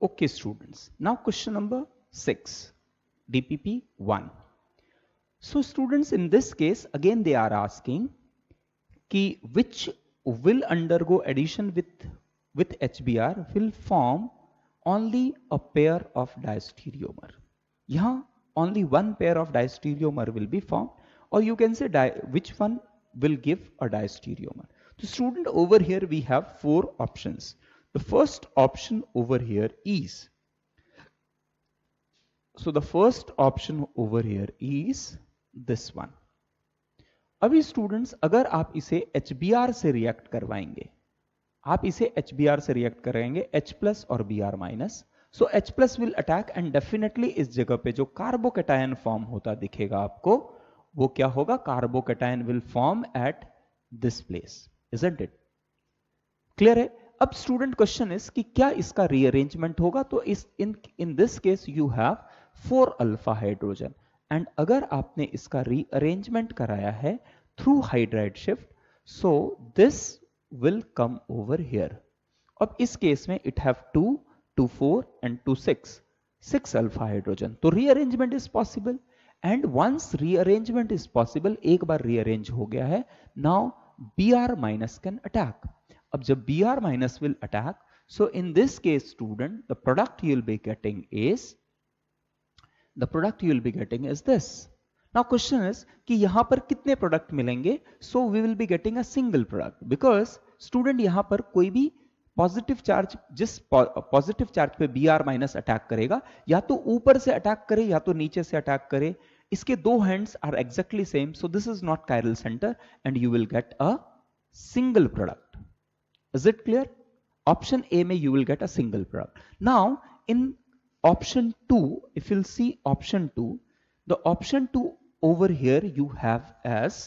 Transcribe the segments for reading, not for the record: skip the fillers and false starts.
Okay, students. Now question number 6, DPP 1. So students, in this case, again they are asking ki which will undergo addition with HBr will form only a pair of diastereomer. यहाँ only one pair of diastereomer will be formed, or you can say which one will give a diastereomer. So student, over here we have 4 options. The first option over here is, so the first option over here is this one. अभी students अगर आप इसे HBr से react करवाएंगे, आप इसे HBr से react करेंगे H प्लस और Br minus, so H plus will attack and definitely इस जगह पे जो कार्बोकैटायन फॉर्म होता दिखेगा आपको, वो क्या होगा? Carbocation will form at this place, isn't it? Clear है? अब स्टूडेंट क्वेश्चन इज कि क्या इसका रीअरेंजमेंट होगा? तो इस in this case you have 4 alpha hydrogen, and अगर आपने इसका रीअरेंजमेंट कराया है through hydride shift, so this will come over here. अब इस केस में it have 2, 2 4 and 2 6 alpha hydrogen. तो rearrangement is possible, and once rearrangement is possible, एक बार रीअरेंज हो गया है, now Br minus can attack. अब जब Br minus will attack, so in this case student, the product you will be getting is this. Now question is कि यहां पर कितने प्रोडक्ट मिलेंगे? So we will be getting a single product, because student यहां पर कोई भी positive charge, जिस पॉजिटिव चार्ज पे Br माइनस अटैक करेगा, या तो ऊपर से अटैक करे या तो नीचे से अटैक करे, इसके दो hands are exactly same, so this is not chiral centre and you will get a single product. Is it clear? Option A में you will get a single product. Now in option 2, if you'll see option 2, the option 2 over here you have as,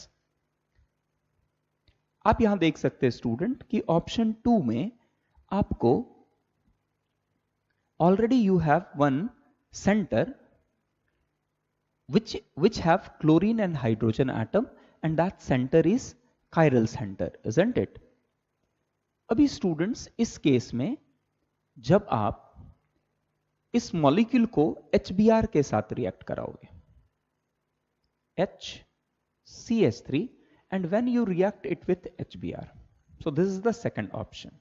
आप यहां देख सकते हैं student कि option 2 में आपको already you have one center which have chlorine and hydrogen atom, and that center is chiral center, isn't it? अभी students इस केस में जब आप इस मॉलिक्यूल को HBr के साथ रिएक्ट कराओगे, HCH3, and when you react it with HBr, so this is the second option.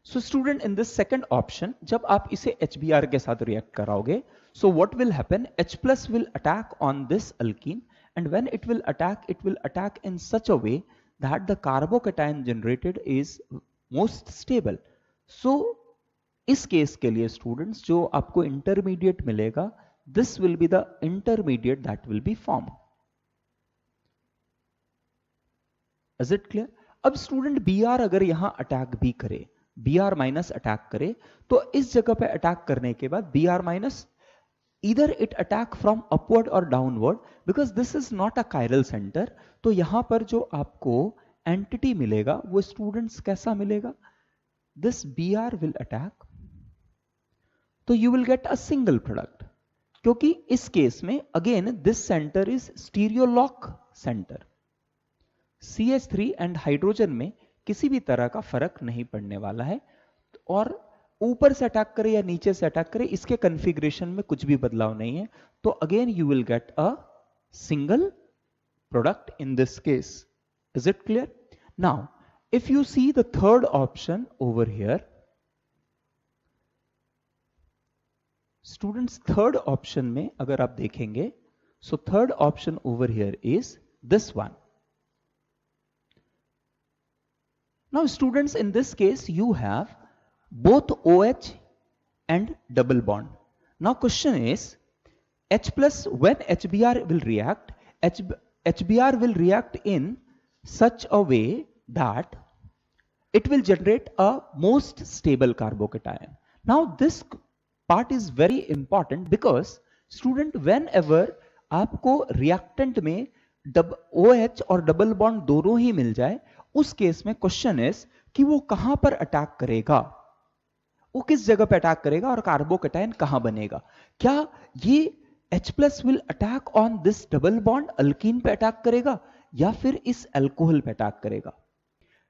So student, in this second option, जब आप इसे HBr के साथ रिएक्ट कराओगे, so what will happen? H plus will attack on this alkene, and when it will attack in such a way that the carbocation generated is most stable. So इस case के लिए students जो आपको intermediate मिलेगा, this will be the intermediate that will be formed. Is it clear? अब student Br अगर यहां attack भी करे, Br माइनस अटैक करे, तो इस जगह पे अटैक करने के बाद Br minus either it attack from upward or downward, because this is not a chiral center. तो यहां पर जो आपको एंटिटी मिलेगा वो स्टूडेंट्स कैसा मिलेगा? This Br will attack, तो you will get a single product, क्योंकि इस केस में again this center is stereolock center. CH3 and hydrogen में किसी भी तरह का फर्क नहीं पड़ने वाला है, और ऊपर से अटैक करे या नीचे से अटैक करे, इसके कॉन्फ़िगरेशन में कुछ भी बदलाव नहीं है, तो again you will get a single product in this case. Is it clear? Now if you see the third option over here, students third option में अगर आप देखेंगे, so third option over here is this one. Now students, in this case you have both OH and double bond. Now question is, H plus, when HBr will react, HBr will react in such a way that it will generate a most stable carbocation. Now this part is very important, because student whenever आपको reactant में OH और double bond दोनों ही मिल जाए, उस case में question is कि वो कहां पर अटैक करेगा, वो किस जगह पे अटैक करेगा और कार्बोकैटायन कहां बनेगा? क्या ये H plus will attack on this double bond alkyne पे अटैक करेगा, या फिर इस अल्कोहल पे अटैक करेगा?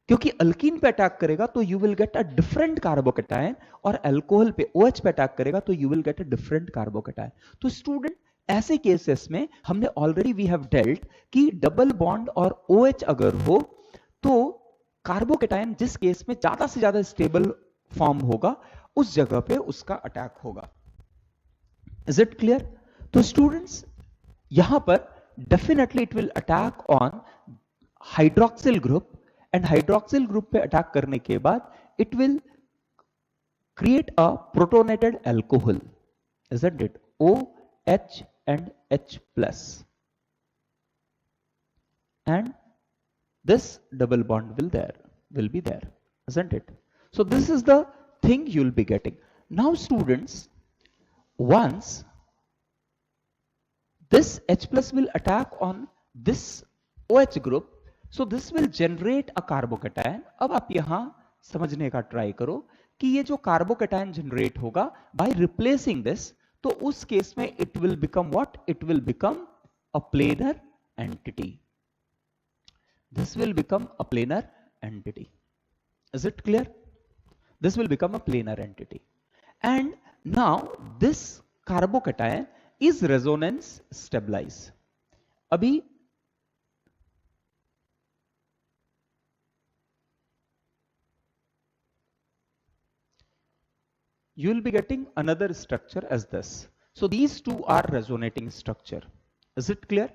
क्योंकि अल्कीन पे अटैक करेगा तो you will get a different carbocation, और अल्कोहल पे OH पे अटैक करेगा तो you will get a different carbocation. तो स्टूडेंट ऐसे केसेस में हमने ऑलरेडी वी हैव डेल्ट कि डबल बॉन्ड और OH अगर हो तो कार्बोकेटायन जिस केस में ज्यादा से ज्यादा स्टेबल फॉर्म होगा उस जगह पे उसका अटैक होगा। Is it clear? तो स्टूडेंट्स यहां पर definitely it will attack on hydroxyl group, and hydroxyl group पे अटैक करने के बाद it will create a protonated alcohol, isn't it? OH and H plus, and this double bond will be there, isn't it? So this is the thing you will be getting. Now students, once this H plus will attack on this OH group, so this will generate a carbocation. अब आप यहां समझने का try करो कि ये जो carbocation generate होगा बाय रिप्लेसिंग दिस, तो उस केस में it will become what? It will become a planar entity. This will become a planar entity. Is it clear? This will become a planar entity, and now this carbocation is resonance stabilise. अभी you will be getting another structure as this. So these two are resonating structure. Is it clear?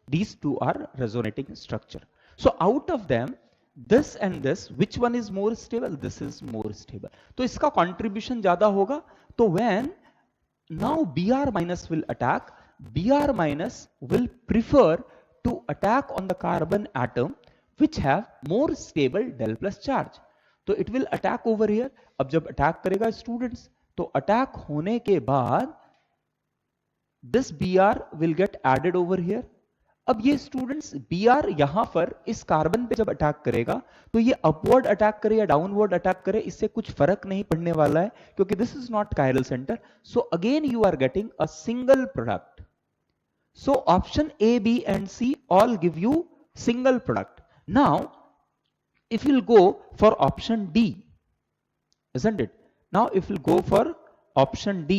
These two are resonating structure. So out of them, this and this, which one is more stable? This is more stable. तो इसका contribution ज़्यादा होगा. तो when now Br minus will attack, Br minus will prefer to attack on the carbon atom which have more stable del plus charge. तो it will attack over here. अब जब attack करेगा students, तो attack होने के बाद this Br will get added over here. अब ये स्टूडेंट्स Br यहां पर इस कार्बन पे जब अटैक करेगा तो ये अपवर्ड अटैक करे या डाउनवर्ड अटैक करे इससे कुछ फर्क नहीं पड़ने वाला है, क्योंकि this is not chiral centre. So again you are getting a single product. So option A, B and C all give you single product. Now if you'll go for option D, isn't it? Now if you'll go for option D,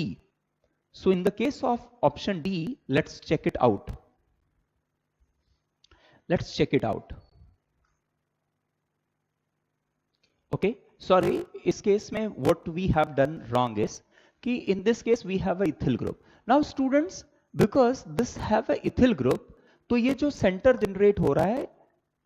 so in the case of option D, let's check it out. Let's check it out. Okay, sorry, इस case में what we have done wrong is कि in this case we have a ethyl group. Now students, because this have a ethyl group, तो ये जो center generate हो रहा है,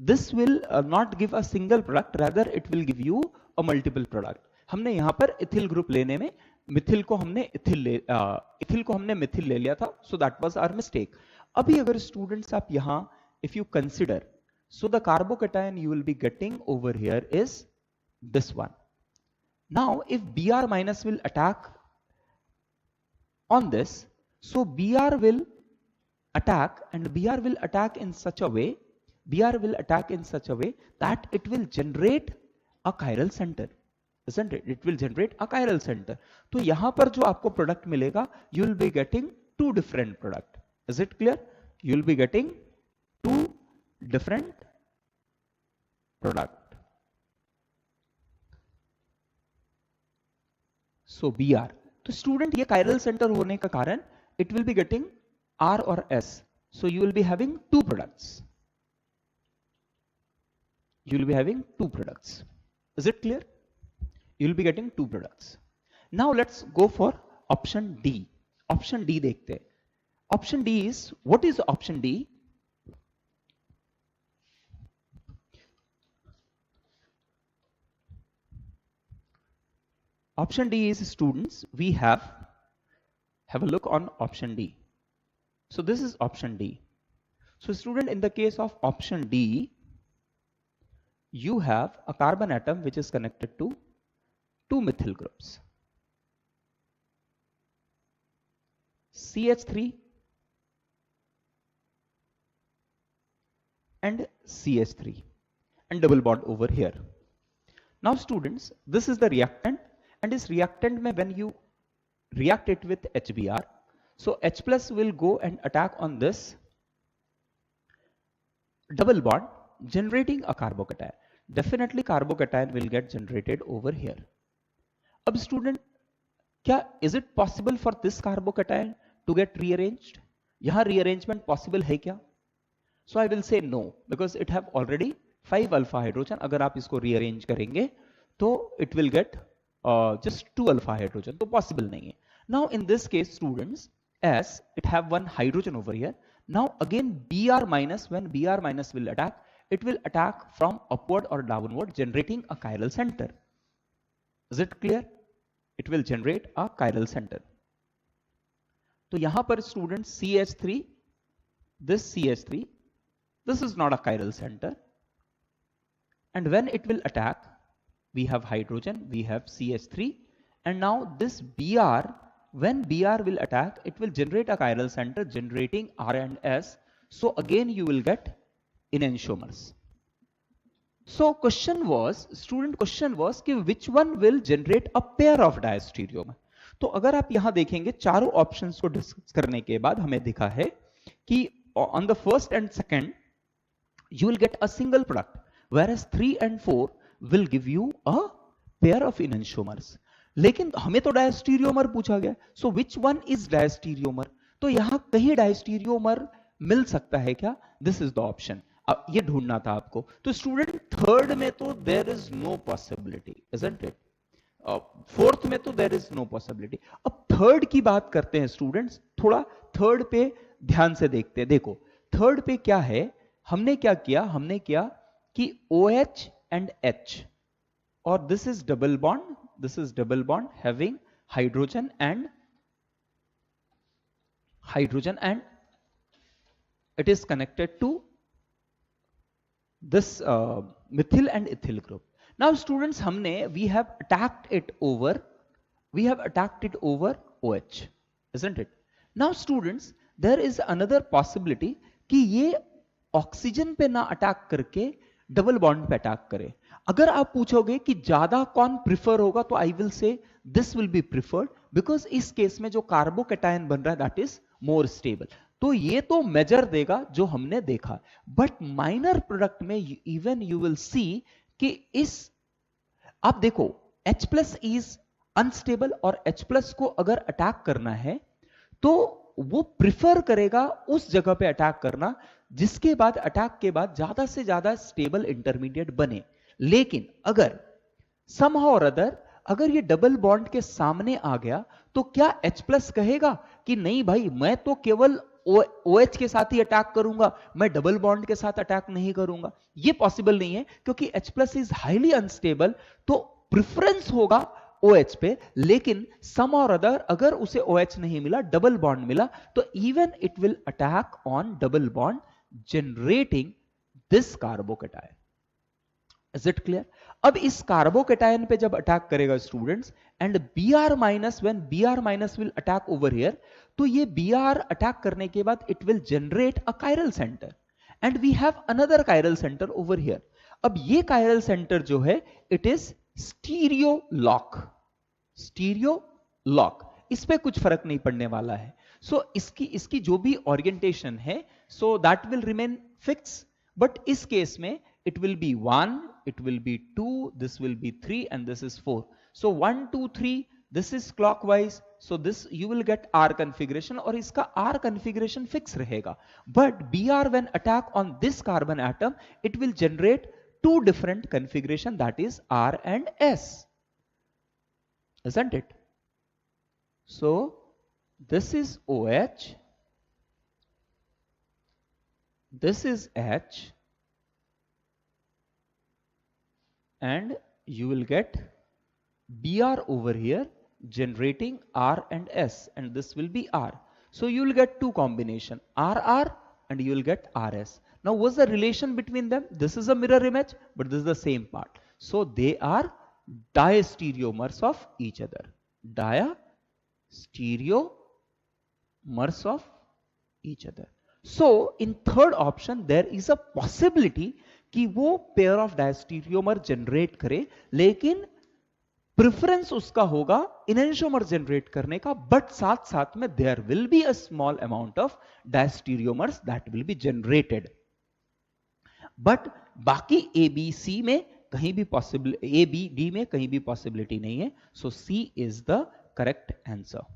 this will not give a single product, rather it will give you a multiple product. हमने यहाँ पर ethyl group लेने में मिथिल को हमने इथिल को हमने मिथिल ले लिया था, so that was our mistake. अभी अगर students आप यहाँ if you consider, so the carbocation you will be getting over here is this one. Now if Br minus will attack on this, so Br will attack, and Br will attack in such a way, Br will attack in such a way that it will generate a chiral center, isn't it? It will generate a chiral center. तो यहां पर जो आपको product मिलेगा, you will be getting two different product. Is it clear? You will be getting two different product. So Br, तो student ये chiral center होने का कारण it will be getting R or S. So you will be having two products. You will be having two products. Is it clear? You will be getting two products. Now let's go for option D. Option D देखते हैं. Option D is, what is option D? Option D is, students, we have a look on option D. So this is option D. So student, in the case of option D, you have a carbon atom which is connected to two methyl groups, CH3 and CH3, and double bond over here. Now students, this is the reactant, and this reactant mein when you react it with HBr, so H plus will go and attack on this double bond, generating a carbocation. definitely carbocation will get generated over here. अब student, क्या is it possible for this carbocation to get rearranged? यहां rearrangement possible है क्या? So I will say no, because it have already 5 alpha hydrogen. अगर आप इसको rearrange करेंगे तो it will get just 2 alpha hydrogen, तो possible नहीं है. Now in this case students, as it have one hydrogen over here, now again Br minus, when Br minus will attack, it will attack from upward or downward, generating a chiral center. Is it clear? It will generate a chiral center. तो यहां पर student CH3, this CH3, this is not a chiral center, and when it will attack, we have hydrogen, we have CH3, and now this Br, when Br will attack, it will generate a chiral center generating R and S. So again you will get enantiomers. So question was, student question was कि which one will generate a pair of diastereomer. तो अगर आप यहां देखेंगे चारों options को discuss करने के बाद हमें दिखा है कि on the first and second you will get a single product, whereas 3 and 4 will give you a pair of enantiomers. लेकिन हमें तो डायस्टीरियोमर पूछा गया, so which one is diastereomer? तो यहां कहीं डायस्टीरियोमर मिल सकता है क्या? This is the option. अब ये ढूंढना था आपको. तो स्टूडेंट थर्ड में तो there is no possibility, isn't it? Fourth में तो there is no possibility. अब थर्ड की बात करते हैं स्टूडेंट्स, थोड़ा थर्ड पे ध्यान से देखते हैं. देखो थर्ड पे क्या है, हमने क्या किया, हमने किया कि OH and H, और this is double bond having hydrogen and it is connected to this methyl and ethyl group. Now students, हमने we have attacked it over OH, isn't it? Now students, there is another possibility कि ये oxygen पे ना attack करके double bond पे attack करे. अगर आप पूछोगे कि ज्यादा कौन प्रिफर होगा, तो I will say this will be preferred, because इस केस में जो कार्बोकैटायन बन रहा है दैट इज मोर स्टेबल. तो ये तो मेजर देगा जो हमने देखा, बट माइनर प्रोडक्ट में इवन यू विल सी कि इस, आप देखो H प्लस इज अनस्टेबल, और H प्लस को अगर अटैक करना है तो वो प्रिफर करेगा उस जगह पे अटैक करना जिसके बाद अटैक के बाद ज्यादा से ज्यादा स्टेबल इंटरमीडिएट बने. लेकिन अगर समहाउ और अदर अगर ये डबल बॉन्ड के सामने आ गया तो क्या H प्लस कहेगा कि नहीं भाई मैं तो केवल OH के साथ ही अटैक करूंगा, मैं डबल बॉन्ड के साथ अटैक नहीं करूंगा? ये पॉसिबल नहीं है, क्योंकि H plus is highly unstable, तो प्रिफरेंस होगा OH पे. लेकिन सम और अदर अगर उसे OH नहीं मिला, डबल बॉन्ड मिला, तो even it will attack on double bond generating this carbocation. Is it clear? अब इस कार्बोकैटायन पे जब अटैक करेगा students, and Br minus, when Br minus will attack over here, तो ये Br अटैक करने के बाद it will generate a chiral centre, and we have another chiral centre over here. अब ये कायरल सेंटर जो है इट इज स्टीरियो लॉक, इस पे कुछ फर्क नहीं पड़ने वाला है. सो इसकी जो भी ओरिएंटेशन है, so that will remain fix, but इस केस में it will be 1, it will be 2, this will be 3, and this is 4. So 1, 2, 3, this is clockwise, so this you will get R configuration, और इसका R configuration fix रहेगा. But Br when attack on this carbon atom, it will generate two different configuration, that is R and S, isn't it? So this is OH, this is H, and you will get Br over here generating R and S, and this will be R. So you will get two combination, RR and you will get RS. Now what's the relation between them? This is a mirror image, but this is the same part. So they are diastereomers of each other. Diastereomers of each other. So in third option there is a possibility कि वो pair of diastereomer generate करे, लेकिन preference उसका होगा enantiomer generate करने का, but साथ साथ में there will be a small amount of diastereomers that will be generated. But बाकी ABC में कहीं भी पॉसिबल, ए बी डी में कहीं भी पॉसिबिलिटी नहीं है, सो सी इज द करेक्ट आंसर।